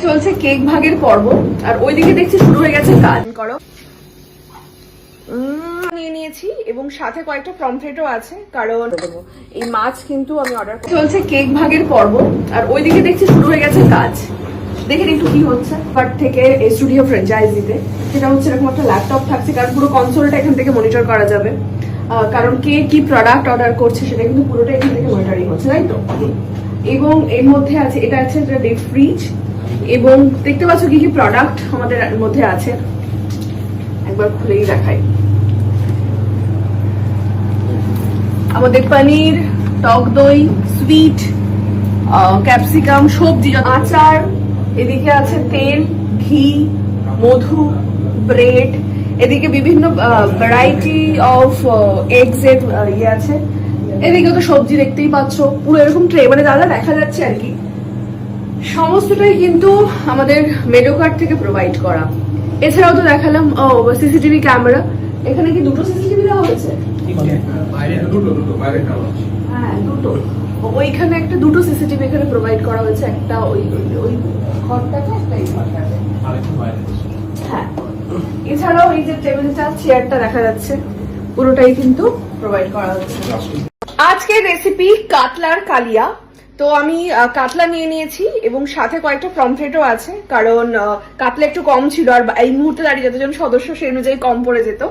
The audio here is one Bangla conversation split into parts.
চলছে কেক ভাগের পর্ব আর ওইদিকে দেখছি শুরু হয়ে গেছে কাজ করো নিয়ে নিয়েছি এবং সাথে কয়েকটা পমফ্রেটও আছে কারণ এই মাছ কিন্তু আমি অর্ডার চলছে কেক ভাগের পর্ব আর ওইদিকে দেখছি শুরু হয়ে গেছে কাজ দেখেন একটু কি হচ্ছে বাট থেকে স্টুডিও ফ্র্যাঞ্চাইজিতে সেটা হচ্ছে এরকম একটা ল্যাপটপ থাকছে কারণ পুরো কনসোলটা এখান থেকে মনিটর করা যাবে কারণ কে কি প্রোডাক্ট অর্ডার করছে সেটা কিন্তু পুরোটা এখান থেকে মনিটরিং হচ্ছে তাই তো এবং এর মধ্যে আছে এটা আছে ডিপ ফ্রিজ এবং দেখতে পাচ্ছ কি কি প্রোডাক্ট আমাদের মধ্যে আছে একবার খুলেই দেখাই আমাদের পনির টক দই সুইট ক্যাপসিকাম সবজি আচার এদিকে আছে তেল ঘি মধু ব্রেড এদিকে বিভিন্ন ভ্যারাইটি অফ এগস এর ইয়ে আছে এদিকে তো সবজি দেখতেই পাচ্ছ পুরো এরকম ট্রে মানে দাদা দেখা যাচ্ছে আর কি সমস্তটাই কিন্তু আমাদের মেডোকার্ট থেকে প্রোভাইড করা এছাড়াও তো দেখালাম সিসিটিভি ক্যামেরা এখানে কি দুটো সিসিটিভি দেওয়া হয়েছে হ্যাঁ দুটো ওইখানে একটা দুটো সিসিটিভি এখানে প্রোভাইড করা হয়েছে একটা ওই ওই ঘরটাতে একটা এই ঘরটাতে হ্যাঁ এছাড়াও এই যে টেবিলটা চেয়ারটা দেখা যাচ্ছে পুরোটাই কিন্তু প্রোভাইড করা হচ্ছে আজকের রেসিপি কাতলার কালিয়া তো আমি কাতলা নিয়ে নিয়েছি এবং সাথে কয়েকটা পমফ্রেটও আছে কারণ কাতলা একটু কম ছিল আর এই মুহূর্তে দাঁড়িয়ে যতজন সদস্য সেই অনুযায়ী কম পড়ে যেত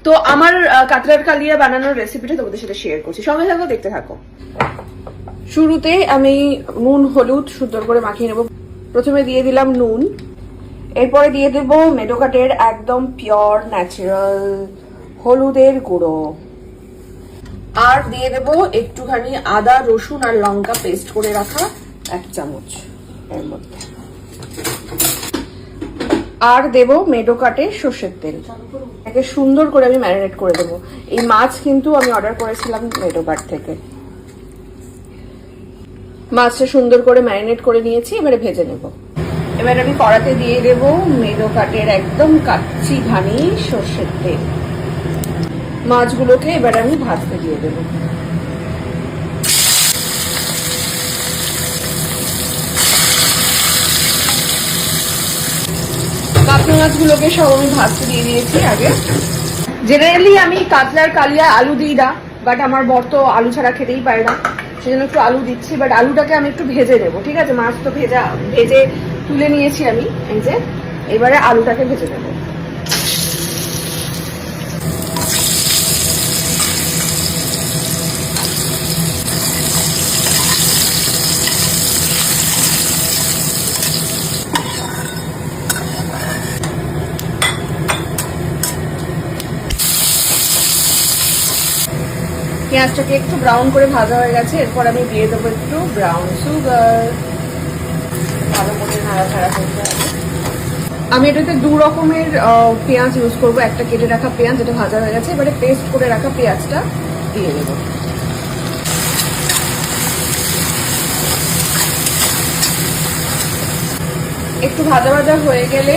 তো আমার কাতলার কালিয়া বানানোর রেসিপিটা তোমাদের সাথে শেয়ার করছি সঙ্গে থাকো দেখতে থাকো শুরুতে আমি নুন হলুদ সুন্দর করে মাখিয়ে নেব প্রথমে দিয়ে দিলাম নুন এরপরে দিয়ে দেব মেডোকাটের একদম পিওর ন্যাচারাল হলুদের গুঁড়ো আর দিয়ে দেব একটুখানি আদা রসুন আর লঙ্কা পেস্ট করে রাখা 1 চামচ এর মধ্যে আর দেব মেডোকাটের সর্ষের তেল একে সুন্দর করে আমি ম্যারিনেট করে দেব এই মাছ কিন্তু আমি অর্ডার করেছিলাম মেডোকাট থেকে মাছটা সুন্দর করে ম্যারিনেট করে নিয়েছি এবারে ভেজে নেব এবার আমি কড়াতে দিয়ে দেব মেডোকাটের একদম কাচ্চি ঘানি সর্ষের তেল মাছগুলোকে এবার আমি ভাজতে দিয়ে দেব কাতলা মাছগুলোকে সব আমি ভাজতে দিয়ে দিয়েছি আগে জেনারেলি আমি কাতলার কালিয়া আলু দিই না বাট আমার বর তো আলু ছাড়া খেতেই পারে না সেজন্য একটু আলু দিচ্ছি বাট আলুটাকে আমি একটু ভেজে নেবো ঠিক আছে মাছ তো ভেজে তুলে নিয়েছি আমি এই যে এবারে আলুটাকে ভেজে নেবো পেঁয়াজটাকে একটু ব্রাউন করে ভাজা হয়ে গেছে এরপর আমি দিয়ে দেবো একটু ব্রাউন সুগার ভালো করে নাড়াচাড়া করতে হবে আমি এটাতে 2 রকমের পেঁয়াজ ইউজ করবো একটা কেটে রাখা পেঁয়াজ যেটা ভাজা হয়ে গেছে এবারে পেস্ট করে রাখা পেঁয়াজটা দিয়ে দেবো একটু ভাজা ভাজা হয়ে গেলে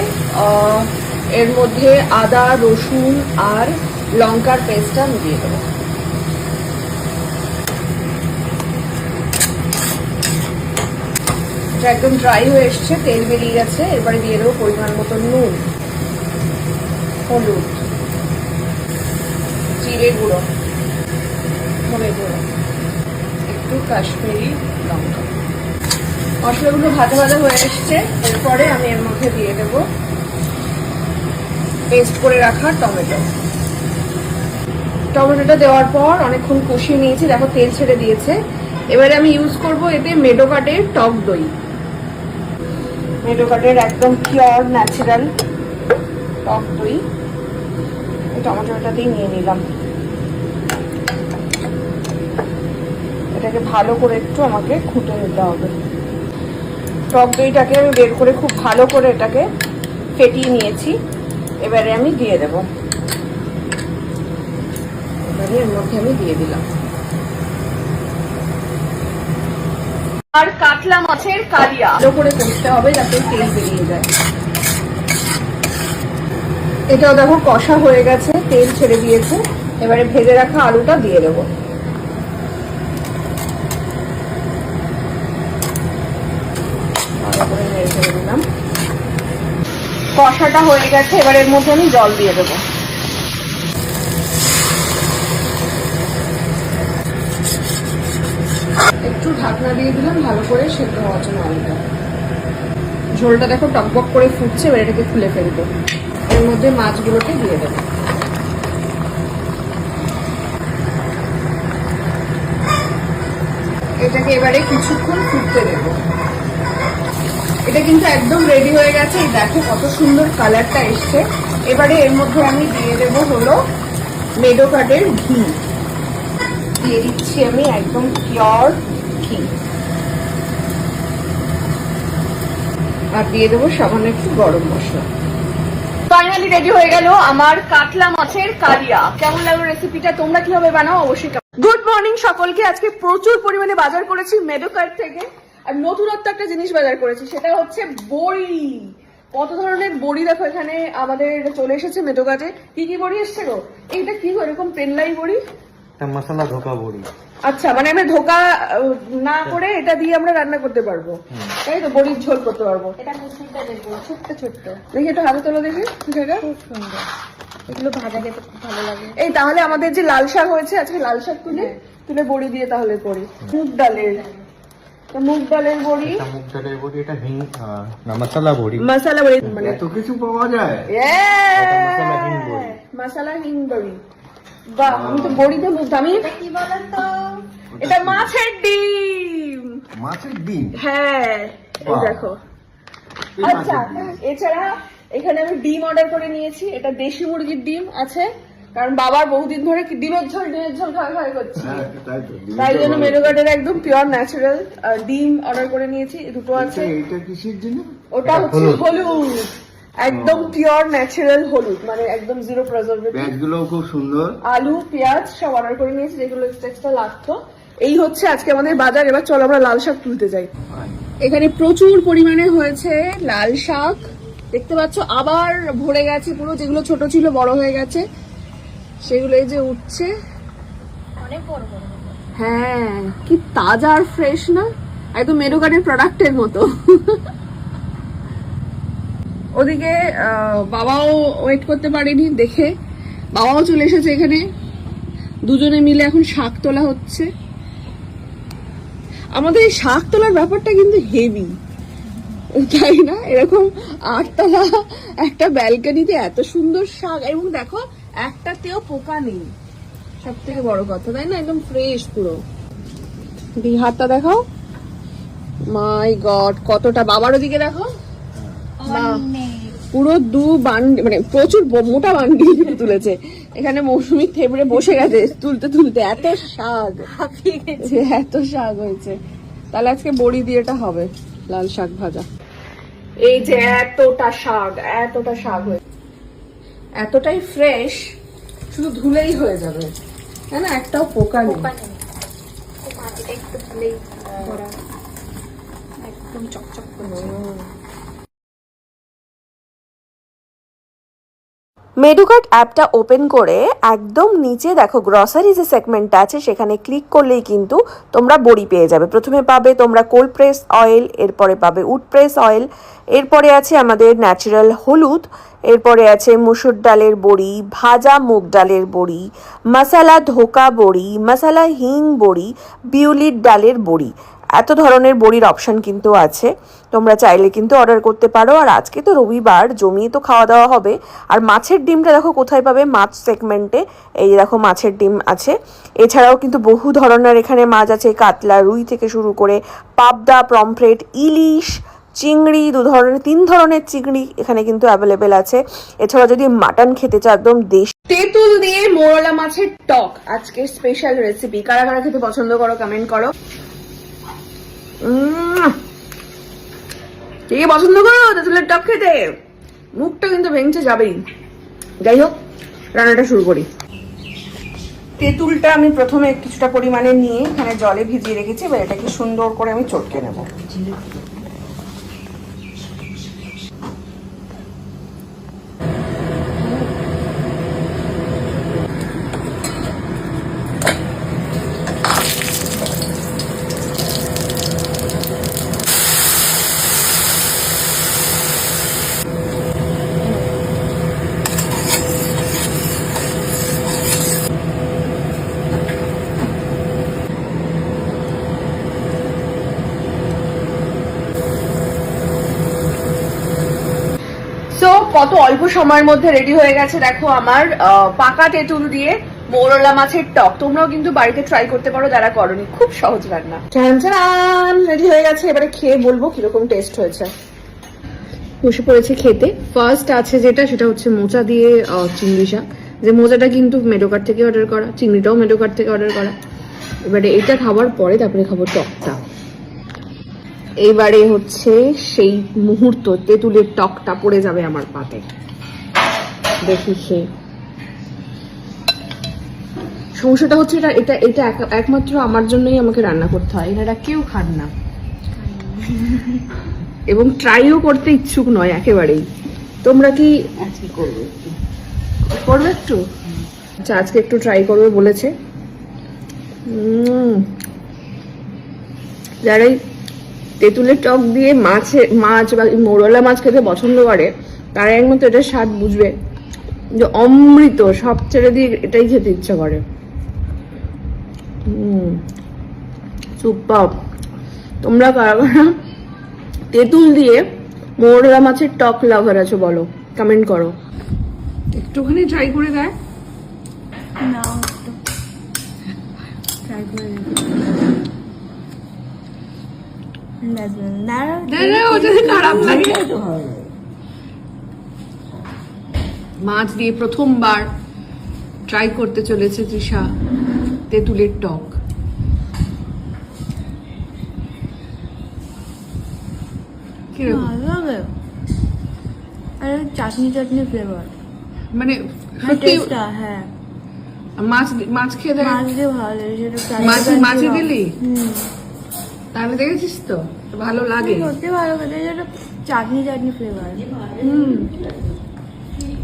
এর মধ্যে আদা রসুন আর লঙ্কার পেস্টটা আমি দিয়ে দেবো একদম ড্রাই হয়ে এসছে তেল বেরিয়ে গেছে এবারে দিয়ে দেবো পরিমাণ মতো নুন হলুদ জিরে গুঁড়ো ধনে গুঁড়ো একটু কাশ্মীরি লঙ্কা মশলাগুলো ভাজা ভাজা হয়ে এসছে এরপরে আমি এর মধ্যে দিয়ে দেব পেস্ট করে রাখা টমেটোটা দেওয়ার পর অনেকক্ষণ কষিয়ে নিয়েছি দেখো তেল ছেড়ে দিয়েছে এবারে আমি ইউজ করব এতে মেডোকাটের টক দই মেডোকাটের একদম পিওর ন্যাচারাল টক দই এই টমেটোটাতেই নিয়ে নিলাম এটাকে ভালো করে একটু আমাকে খুঁটে নিতে হবে টক দইটাকে আমি বের করে খুব ভালো করে এটাকে ফেটিয়ে নিয়েছি এবারে আমি দিয়ে দেব এবারে এর মধ্যে আমি দিয়ে দিলাম আর কাতলা মাছের কালিয়া ভালো করে কষতে হবে যাতে তেল বেরিয়ে যায় এটাও দেখো কষা হয়ে গেছে তেল ছেড়ে দিয়েছে এবারে ভেজে রাখা আলুটা দিয়ে দেবো ভালো করে নেড়ে ছেড়ে দিলাম কষাটা হয়ে গেছে, এবার এর মধ্যে আমি জল দিয়ে দেবো। একটু ঢাকনা দিয়ে দিলাম ভালো করে সেদ্ধ হওয়ার জন্য আলুটা। ঝোলটা দেখো টকবক করে ফুটছে, এবার এটাকে খুলে ফেলবো। এর মধ্যে মাছগুলোকে দিয়ে দেবো। এটাকে এবারে কিছুক্ষণ ফুটতে দেবো। এটা কিন্তু একদম রেডি হয়ে গেছে, এই দেখো কত সুন্দর কালারটা এসছে। এবারে এর মধ্যে আমি দিয়ে দেবো হলো মেডোকার্ডের ঘি। দিয়ে দিচ্ছি আমি একদম পিওর ঘি, আর দিয়ে দেবো সামান্য একটু গরম মশলা। ফাইনালি রেডি হয়ে গেল আমার কাতলা মাছের কালিয়া। কেমন লাগলো রেসিপিটা, তোমরা কিভাবে বানাও অবশ্যই। গুড মর্নিং সকলকে। আজকে প্রচুর পরিমাণে বাজার করেছি মেডোকার্ড থেকে, আর নতুনত্ব একটা জিনিস বাজার করেছি, সেটা হচ্ছে বড়ি। কত ধরনের বড়ি দেখো এখানে আমাদের চলে এসেছে মেডোকার্ডে। কি কি বড়ি এসছে গো? এইটা কি গো, এরকম পেনলাই বড়ি, মশলা ধোকা বড়ি। আচ্ছা, মানে আমরা ধোকা না করে এটা দিয়ে আমরা রান্না করতে পারবো, তাই তো? বড়ির ঝোল করতে পারবো। এটা মিষ্টিটা দেখবো, ছোট্ট ছোট্ট। দেখি একটু হাতে তোলো দেখি, সেটা খুব সুন্দর। এগুলো ভাজা খেতে খুব ভালো লাগে। এই তাহলে আমাদের যে লাল শাক হয়েছে, আজকে লাল শাক তুলে বড়ি দিয়ে তাহলে করি। মুগ ডালের, মুগ ডালের বড়ি, মুগ ডালের বড়ি, এটা হিং না মশলা বড়ি। মশলা বড়ি মানে এত কিছু পাওয়া যায়। মশলা হিং বড়ি, মশলা হিং বড়ি। বাহ, আমি তো বড়িতে বুঝতে। আমি কি বলেন তো, এটা মাছের ডিম। মাছের ডিম? হ্যাঁ, এই দেখো। আচ্ছা, এছাড়া এখানে আমি ডিম অর্ডার করে নিয়েছি। এটা দেশি মুরগির ডিম আছে, কারণ বাবার বহুদিন ধরে ডিমের ঝোল খাওয়া করছি, তাই জন্য মেনুকার্ডের একদম পিওর ন্যাচারাল ডিম অর্ডার করে নিয়েছি। দুটো আছে। এটা কিসের জন্য? ওটা হচ্ছে হলুদ, একদম পিওর ন্যাচারাল হলুদ, মানে একদম জিরো প্রিজারভেটিভ। পেঁয়াজগুলো খুব সুন্দর। আলু পেঁয়াজ সব অর্ডার করে নিয়েছি, যেগুলো এক্সট্রা লাগতো। এই হচ্ছে আজকে আমাদের বাজার। এবার চলো আমরা লাল শাক তুলতে যাই। এখানে প্রচুর পরিমাণে হয়েছে লাল শাক, দেখতে পাচ্ছ। আবার ভরে গেছে পুরো, যেগুলো ছোট ছিল বড় হয়ে গেছে, সেগুলো এই যে উঠছে, অনেক বড় বড়। হ্যাঁ, কি তাজা আর ফ্রেশ না, একদম মেডোকার্ডের প্রোডাক্টের মতো। ওদিকে বাবাও ওয়েট করতে পারেনি দেখে, বাবাও চলে এসেছে এখানে। দুজনে মিলে এখন শাক তোলা হচ্ছে। আমাদের এই শাক তোলার ব্যাপারটা কিন্তু হেভি, তাই না? এরকম 8 তলা একটা ব্যালকনিতে এত সুন্দর শাক, এবং দেখো একটাতেও পোকা নেই, সব থেকে বড় কথা, তাই না? একদম ফ্রেশ পুরো। হাতটা দেখাও, মাই গড কতটা। বাবার ওদিকে দেখো, পুরো মানে প্রচুর মোটা বান্ডি তুলেছে। এখানে মৌসুমি থেবড়ে বসে গেছে তুলতে তুলতে, এত শাক, এত শাক হয়েছে। তাহলে আজকে বড়ি দিয়ে এটা হবে, লাল শাক ভাজা। এই যে এতটা শাক হয়েছে, এতটাই ফ্রেশ, শুধু ধুলেই হয়ে যাবে, তাই না? একটাও পোকা নেই, একদম চকচক করছে। মেডোকার্ড অ্যাপটা ওপেন করে একদম নিচে দেখো গ্রসারি যে সেগমেন্টটা আছে, সেখানে ক্লিক করলেই কিন্তু তোমরা বড়ি পেয়ে যাবে। প্রথমে পাবে তোমরা কোল্ড প্রেস অয়েল, এরপরে পাবে উড প্রেস অয়েল, এরপরে আছে আমাদের ন্যাচারাল হলুদ, এরপরে আছে মুসুর ডালের বড়ি, ভাজা মুগ ডালের বড়ি, মশলা ধোকা বড়ি, মশলা হিং বড়ি, বিউলির ডালের বড়ি। এত ধরনের বড়ির অপশান কিন্তু আছে, তোমরা চাইলে কিন্তু অর্ডার করতে পারো। আর আজকে তো রবিবার, জমিয়ে তো খাওয়া দাওয়া হবে। আর মাছের ডিমটা দেখো কোথায় পাবে, মাছ সেগমেন্টে। এই দেখো মাছের ডিম আছে। এছাড়াও কিন্তু বহু ধরনের এখানে মাছ আছে, কাতলা, রুই থেকে শুরু করে পাবদা, পমফ্রেট, ইলিশ, চিংড়ি, 3 ধরনের চিংড়ি এখানে কিন্তু অ্যাভেলেবেল আছে। এছাড়া যদি মাটন খেতে চাও, একদম দেশি তেঁতুল দিয়ে মোরলা মাছের টক আজকে স্পেশাল রেসিপি। কারা কারা খেতে পছন্দ করো কমেন্ট করো। কে পছন্দ করো তেঁতুলের টক খেতে? মুখটা কিন্তু ভেঙে যাবেই। যাই হোক, রান্নাটা শুরু করি। তেঁতুলটা আমি প্রথমে কিছুটা পরিমাণে নিয়ে এখানে জলে ভিজিয়ে রেখেছি, এবার এটাকে সুন্দর করে আমি চটকে নেব। সো কত অল্প সময়ের মধ্যে রেডি হয়ে গেছে দেখো আমার পাকা তেঁতুল দিয়ে মৌরলা মাছের টক। তোমরাও কিন্তু বাড়িতে ট্রাই করতে পারো যারা করনি, খুব সহজ রান্না। রেডি হয়ে গেছে, এবারে খেয়ে বলবো কিরকম টেস্ট হয়েছে। বসে পড়েছে খেতে। ফার্স্ট আছে যেটা, সেটা হচ্ছে মোচা দিয়ে চিংড়ি শাক। যে মোচাটা কিন্তু মেডোকার থেকে অর্ডার করা, চিংড়িটাও মেডোকার থেকে অর্ডার করা। এবারে এটা খাবার পরে তারপরে খাবো টকটা। এইবারে হচ্ছে সেই মুহূর্ত, তেঁতুলের টকটা পড়ে যাবে আমার পাতে। দেখি সেই সমস্যাটা হচ্ছে এটা এটা এটা একমাত্র আমার জন্যই আমাকে রান্না করতে হয়, এটা কেউ খান না এবং ট্রাইও করতে ইচ্ছুক নয় একেবারেই। তোমরা কি আজকে করবো করবে একটু? আচ্ছা, আজকে একটু ট্রাই করবে বলেছে। যারাই তেঁতুলের টক দিয়ে মাছ বা মৌরলা মাছ খেতে পছন্দ করে তারা একমাত্র এটার স্বাদ বুঝবে, যে অমৃত। সব ছেড়ে দিয়ে এটাই খেতে ইচ্ছা করে। সুপার। তোমরা কারা কারা তেঁতুল দিয়ে মৌরলা মাছের টক লাভার আছো বলো, কমেন্ট করো। একটুখানি ট্রাই করে দেয় না, ট্রাই করে মাছ দিয়ে প্রথমবার ট্রাই করতে চলেছে তৃষা তেঁতুলের টক। কিরকম? ভালো লাগে, আর চাটনি চাটনি ফ্লেভার, মানে সত্যি টেস্টটা। হ্যাঁ, মাছ খেয়ে দেখ। মাছ দিয়ে ভালো লাগে সেটা। মাছে দিলি তাহলে দেখেছিস তো ভালো লাগে। সত্যি ভালো খেতে, যেটা চাটনি চাটনি ফ্লেভার।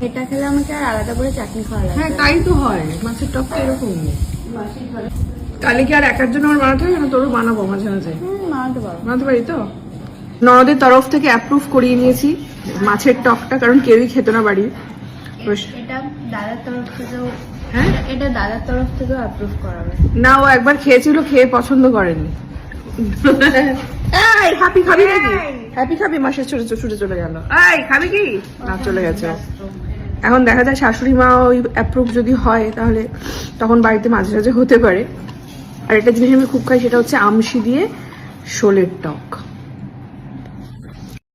এটা খেলে আমাকে আর আলাদা করে চাটনি খাওয়া লাগে। হ্যাঁ তাই তো হয়, মাছের টকটা এরকম। তাহলে কি আর একার জন্য আমার বানাতে হবে না? তোরও বানাবো মাঝে মাঝে। বানাতে পারো। বানাতে পারি তো। ননদের তরফ থেকে অ্যাপ্রুভ করিয়ে নিয়েছি মাছের টকটা, কারণ কেউই খেত না বাড়ি। এটা দাদার তরফ থেকেও, হ্যাঁ এটা দাদার তরফ থেকেও অ্যাপ্রুভ করাবে। না, ও একবার খেয়েছিল, খেয়ে পছন্দ করেনি। এই হ্যাপি খাবি নাকি? হ্যাপি খাবি? মাসে ছুটে চলে গেল। এই খাবি কি? না, চলে গেছে। এখন দেখা যায় শাশুড়ি মা ওই অ্যাপ্রুভ যদি হয় তাহলে তখন বাড়িতে মাঝে মাঝে হতে পারে। আর একটা জিনিস আমি খুব খাই, সেটা হচ্ছে আমশি দিয়ে শোলের টক।